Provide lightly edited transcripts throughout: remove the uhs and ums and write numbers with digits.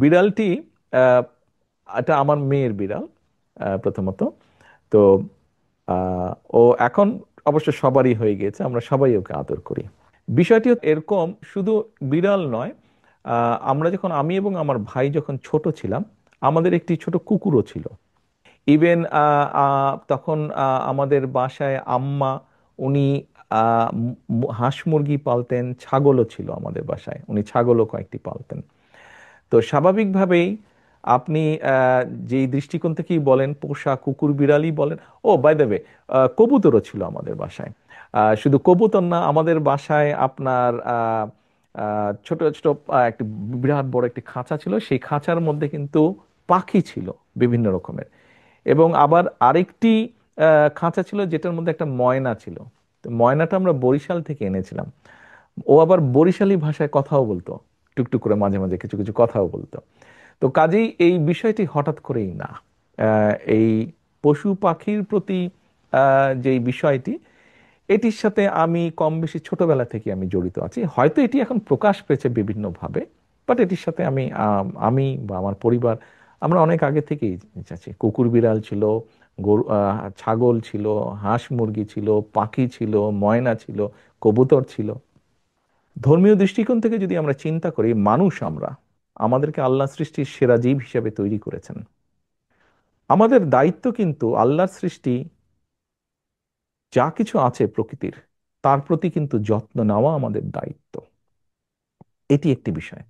বিড়ালটি আহ, এটা আমার মেয়ের বিড়াল প্রথমত। তো আহ, ও এখন অবশ্য সবারই হয়ে গেছে, আমরা সবাই ওকে আদর করি। বিষয়টি এরকম, শুধু বিড়াল নয়, আমরা যখন, আমি এবং আমার ভাই যখন ছোট ছিলাম, আমাদের একটি ছোট কুকুরও ছিল। ইভেন তখন আমাদের বাসায় আম্মা, উনি হাঁস মুরগি পালতেন, ছাগলও ছিল আমাদের বাসায়, উনি ছাগলও কয়েকটি পালতেন। তো স্বাভাবিকভাবেই আপনি যেই দৃষ্টিকোণ থেকেই বলেন, পোষা কুকুর বিড়ালই বলেন। ও বাই দ্য ওয়ে, কবুতরও ছিল আমাদের বাসায়। শুধু কবুতর না, আমাদের বাসায় আপনার ছোট ছোট একটি বিরাট বড় একটি খাঁচা ছিল, সেই খাঁচার মধ্যে কিন্তু পাখি ছিল বিভিন্ন রকমের। এবং আবার আরেকটি খাঁচা ছিল যেটার মধ্যে একটা ময়না ছিল। তো ময়নাটা আমরা বরিশাল থেকে এনেছিলাম। ও আবার বরিশালী ভাষায় কথাও বলতো, টুকটুক করে মাঝে মাঝে কিছু কিছু কথাও বলতো। তো কাজেই এই বিষয়টি হঠাৎ করেই না। এই পশু পাখির প্রতি যেই বিষয়টি, এটির সাথে আমি কম বেশি ছোটবেলা থেকে আমি জড়িত আছি। হয়তো এটি এখন প্রকাশ পেয়েছে বিভিন্নভাবে, বাট এটির সাথে আমি বা আমার পরিবার, আমরা অনেক আগে থেকেই আছি। কুকুর বিড়াল ছিল, গরু, ছাগল ছিল, হাঁস মুরগি ছিল, পাখি ছিল, ময়না ছিল, কবুতর ছিল। ধর্মীয় দৃষ্টিকোণ থেকে যদি আমরা চিন্তা করি, মানুষ আমরা, আমাদেরকে আল্লাহ সৃষ্টির সেরা জীব হিসেবে তৈরি করেছেন। আমাদের দায়িত্ব কিন্তু আল্লাহর সৃষ্টি যা কিছু আছে প্রকৃতির, তার প্রতি কিন্তু যত্ন নেওয়া আমাদের দায়িত্ব। এটি একটি বিষয়।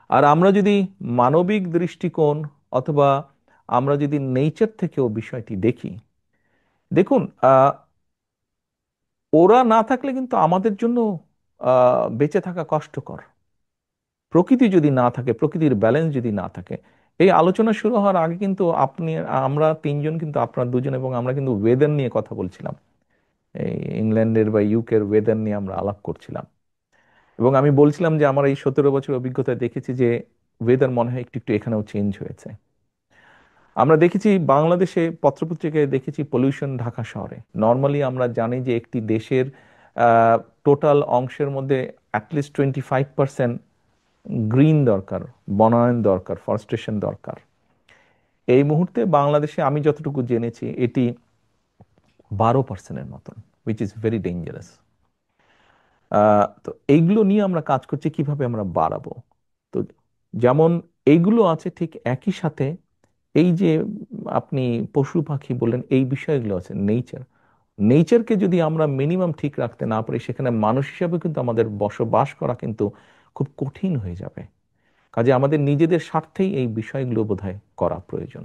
আর আমরা যদি মানবিক দৃষ্টিকোণ অথবা আমরা যদি নেচার থেকেও বিষয়টি দেখি, দেখুন, ওরা না থাকলে কিন্তু আমাদের জন্য বেঁচে থাকা কষ্টকর। প্রকৃতি যদি না থাকে, প্রকৃতির ব্যালেন্স যদি না থাকে, এই আলোচনা শুরু হওয়ার আগে কিন্তু আপনি, আমরা তিনজন কিন্তু, আপনার দুজন এবং আমরা কিন্তু ওয়েদার নিয়ে কথা বলছিলাম। এই ইংল্যান্ডের বা ইউকের ওয়েদার নিয়ে আমরা আলাপ করছিলাম। এবং আমি বলছিলাম যে আমার এই 17 বছর অভিজ্ঞতায় দেখেছি যে ওয়েদার মনে হয় একটু একটু এখানেও চেঞ্জ হয়েছে। আমরা দেখেছি বাংলাদেশে, পত্রপত্রিকায় দেখেছি পলিউশন ঢাকা শহরে। নর্মালি আমরা জানি যে একটি দেশের টোটাল অংশের মধ্যে অ্যাটলিস্ট 25% গ্রিন দরকার, বনায়ন দরকার, ফরেস্টেশন দরকার। এই মুহূর্তে বাংলাদেশে আমি যতটুকু জেনেছি এটি 12%-এর মতন, উইচ ইজ ভেরি ডেঞ্জারাস। তো এইগুলো নিয়ে আমরা কাজ করছি কিভাবে আমরা বাড়াবো। তো যেমন এইগুলো আছে, ঠিক একই সাথে এই যে আপনি পশু পাখি বললেন, এই বিষয়গুলো আছে, নেচার। নেচারকে যদি আমরা মিনিমাম ঠিক রাখতে না পারি, সেখানে মানুষ হিসাবে কিন্তু আমাদের বসবাস করা কিন্তু খুব কঠিন হয়ে যাবে। কাজে আমাদের নিজেদের স্বার্থেই এই বিষয়গুলো বোধহয় করা প্রয়োজন।